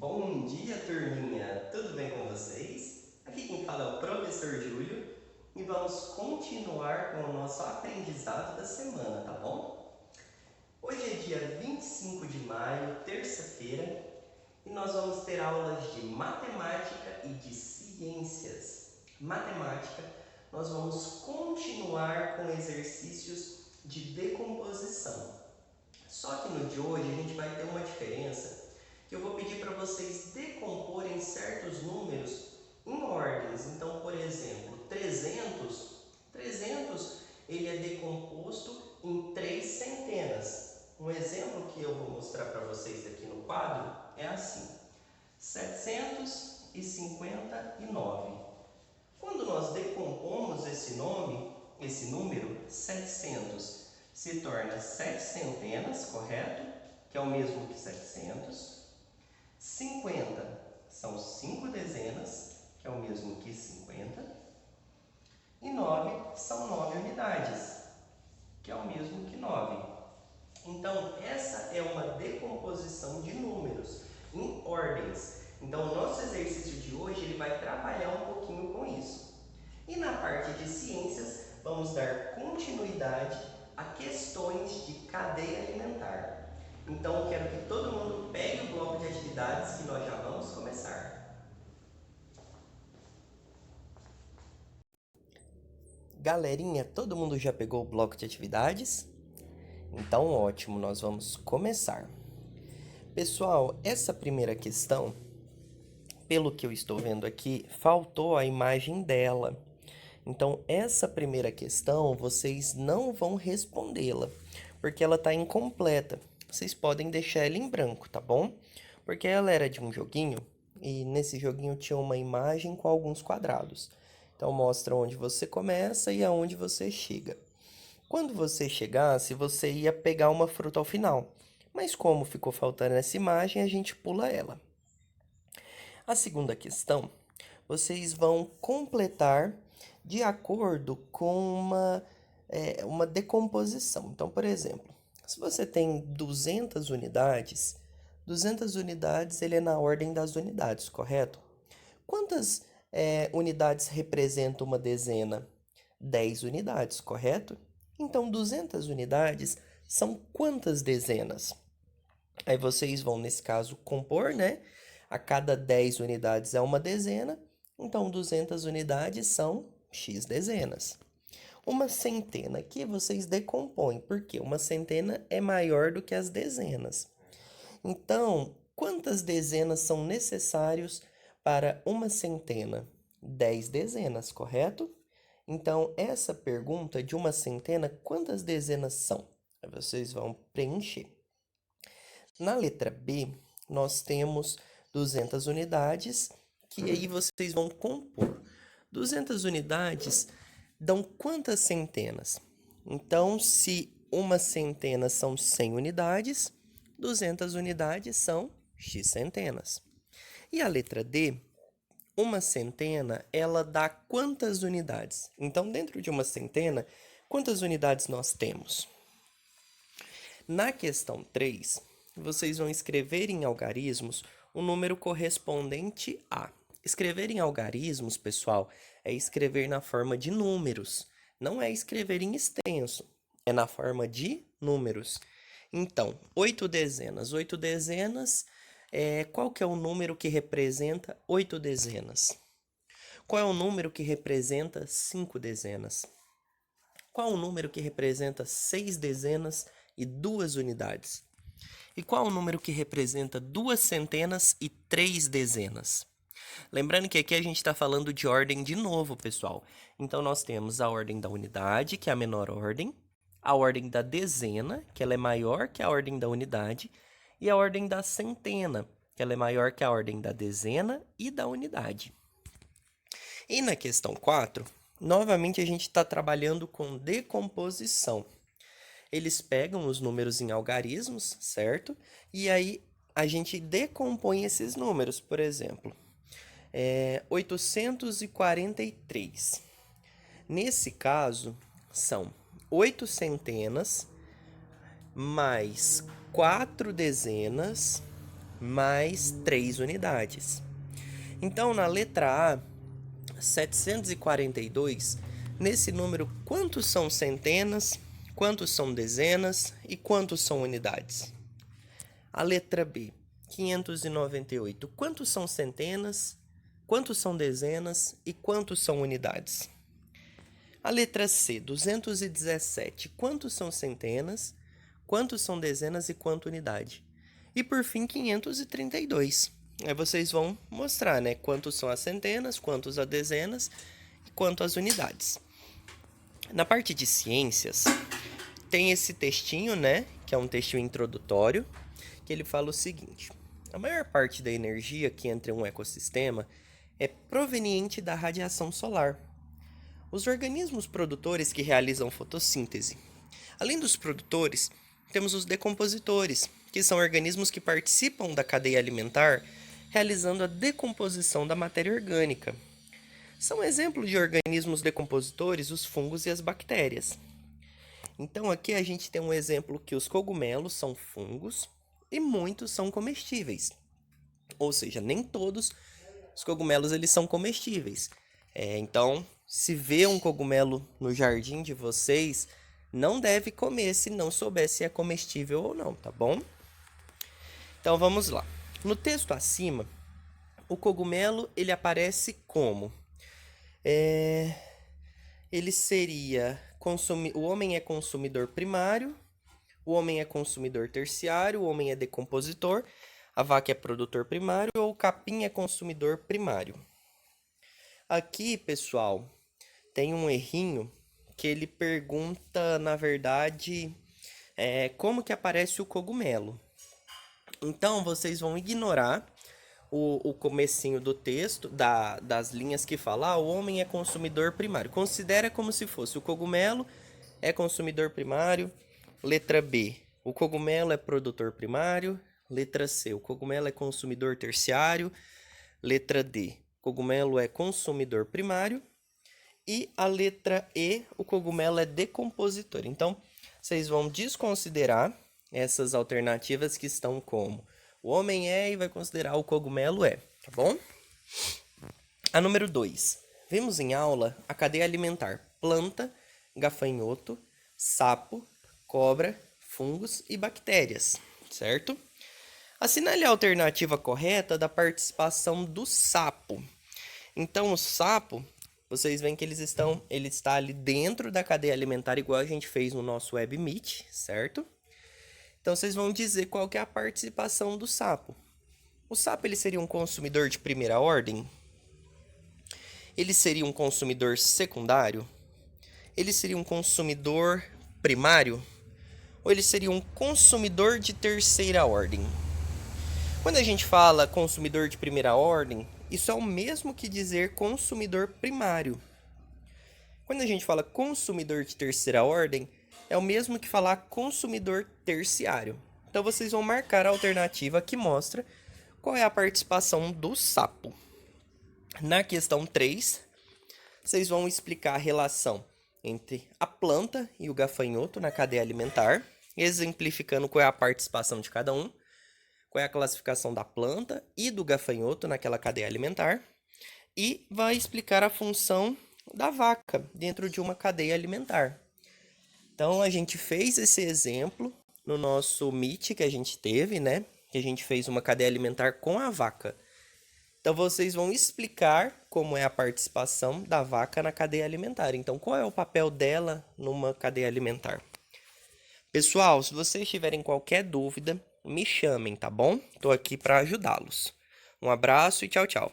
Bom dia, turminha! Tudo bem com vocês? Aqui quem fala é o professor Júlio e vamos continuar com o nosso aprendizado da semana, tá bom? Hoje é dia 25 de maio, terça-feira, e nós vamos ter aulas de matemática e de ciências. Matemática, nós vamos continuar com exercícios de decomposição. Só que no de hoje a gente vai ter uma diferença que eu vou pedir para vocês decomporem certos números em ordens. Então, por exemplo, 300 ele é decomposto em 3 centenas. Um exemplo que eu vou mostrar para vocês aqui no quadro é assim: 759. Quando nós decompomos esse número, 700 se torna 7 centenas, correto? Que é o mesmo que 700. 50 são 5 dezenas, que é o mesmo que 50. E 9 são 9 unidades, que é o mesmo que 9. Então, essa é uma decomposição de números em ordens. Então, o nosso exercício de hoje ele vai trabalhar um pouquinho com isso. E na parte de ciências, vamos dar continuidade a questões de cadeia alimentar. Então, eu quero que todo mundo pegue o bloco de atividades que nós já vamos começar. Galerinha, todo mundo já pegou o bloco de atividades? Então, ótimo, nós vamos começar. Pessoal, essa primeira questão, pelo que eu estou vendo aqui, faltou a imagem dela. Então, essa primeira questão, vocês não vão respondê-la, porque ela está incompleta. Vocês podem deixar ela em branco, tá bom? Porque ela era de um joguinho, e nesse joguinho tinha uma imagem com alguns quadrados. Então, mostra onde você começa e aonde você chega. Quando você chegasse, você ia pegar uma fruta ao final. Mas como ficou faltando essa imagem, a gente pula ela. A segunda questão, vocês vão completar de acordo com uma decomposição. Então, por exemplo, se você tem 200 unidades, 200 unidades ele é na ordem das unidades, correto? Quantas unidades representa uma dezena? 10 unidades, correto? Então, 200 unidades são quantas dezenas? Aí vocês vão, nesse caso, compor, né? A cada 10 unidades é uma dezena, então 200 unidades são x dezenas. Uma centena aqui vocês decompõem, porque uma centena é maior do que as dezenas. Então, quantas dezenas são necessários para uma centena? 10 dezenas, correto? Então, essa pergunta de uma centena, quantas dezenas são? Aí vocês vão preencher. Na letra B, nós temos 200 unidades, que aí vocês vão compor. 200 unidades dão quantas centenas? Então, se uma centena são 100 unidades, 200 unidades são x centenas. E a letra D, uma centena, ela dá quantas unidades? Então, dentro de uma centena, quantas unidades nós temos? Na questão 3, vocês vão escrever em algarismos o número correspondente a. Escrever em algarismos, pessoal, é escrever na forma de números. Não é escrever em extenso, é na forma de números. Então, 8 dezenas. 8 dezenas, qual que é o número que representa 8 dezenas? Qual é o número que representa 5 dezenas? Qual o número que representa 6 dezenas e 2 unidades? E qual o número que representa 2 centenas e 3 dezenas? Lembrando que aqui a gente está falando de ordem de novo, pessoal. Então, nós temos a ordem da unidade, que é a menor ordem, a ordem da dezena, que ela é maior que a ordem da unidade, e a ordem da centena, que ela é maior que a ordem da dezena e da unidade. E na questão 4, novamente a gente está trabalhando com decomposição. Eles pegam os números em algarismos, certo? E aí a gente decompõe esses números, por exemplo, 843. Nesse caso, são 8 centenas mais 4 dezenas mais 3 unidades. Então, na letra A, 742, nesse número, quantos são centenas, quantos são dezenas e quantos são unidades? A letra B, 598, quantos são centenas, quantos são dezenas e quantos são unidades? A letra C, 217, quantos são centenas, quantos são dezenas e quanto unidade? E por fim, 532. Aí vocês vão mostrar, né, quantos são as centenas, quantos as dezenas e quanto as unidades. Na parte de ciências, tem esse textinho, né, que é um textinho introdutório, que ele fala o seguinte: a maior parte da energia que entra em um ecossistema é proveniente da radiação solar. Os organismos produtores que realizam fotossíntese. Além dos produtores, temos os decompositores, que são organismos que participam da cadeia alimentar, realizando a decomposição da matéria orgânica. São exemplos de organismos decompositores os fungos e as bactérias. Então aqui a gente tem um exemplo que os cogumelos são fungos e muitos são comestíveis. Ou seja, nem todos os cogumelos eles são comestíveis. Então, se vê um cogumelo no jardim de vocês, não deve comer se não souber se é comestível ou não, tá bom? Então vamos lá. No texto acima, o cogumelo ele aparece como? Ele seria o homem é consumidor primário, o homem é consumidor terciário, o homem é decompositor, a vaca é produtor primário ou o capim é consumidor primário. Aqui, pessoal, tem um errinho que ele pergunta, na verdade, como que aparece o cogumelo. Então, vocês vão ignorar o comecinho do texto, das linhas que fala, o homem é consumidor primário. Considera como se fosse o cogumelo é consumidor primário. Letra B, o cogumelo é produtor primário. Letra C, o cogumelo é consumidor terciário. Letra D, cogumelo é consumidor primário. E a letra E, o cogumelo é decompositor. Então, vocês vão desconsiderar essas alternativas que estão como o homem é e vai considerar o cogumelo é, tá bom? A número 2. Vimos em aula a cadeia alimentar: planta, gafanhoto, sapo, cobra, fungos e bactérias, certo? Assinale a alternativa correta da participação do sapo. Então, o sapo, vocês veem que ele está ali dentro da cadeia alimentar, igual a gente fez no nosso Web Meet, certo? Então, vocês vão dizer qual que é a participação do sapo. O sapo ele seria um consumidor de primeira ordem? Ele seria um consumidor secundário? Ele seria um consumidor primário? Ou ele seria um consumidor de terceira ordem? Quando a gente fala consumidor de primeira ordem, isso é o mesmo que dizer consumidor primário. Quando a gente fala consumidor de terceira ordem, é o mesmo que falar consumidor terciário. Então vocês vão marcar a alternativa que mostra qual é a participação do sapo. Na questão 3, vocês vão explicar a relação entre a planta e o gafanhoto na cadeia alimentar, exemplificando qual é a participação de cada um, qual é a classificação da planta e do gafanhoto naquela cadeia alimentar, e vai explicar a função da vaca dentro de uma cadeia alimentar. Então, a gente fez esse exemplo no nosso Meet que a gente teve, né? Que a gente fez uma cadeia alimentar com a vaca. Então, vocês vão explicar como é a participação da vaca na cadeia alimentar. Então, qual é o papel dela numa cadeia alimentar? Pessoal, se vocês tiverem qualquer dúvida, me chamem, tá bom? Estou aqui para ajudá-los. Um abraço e tchau, tchau.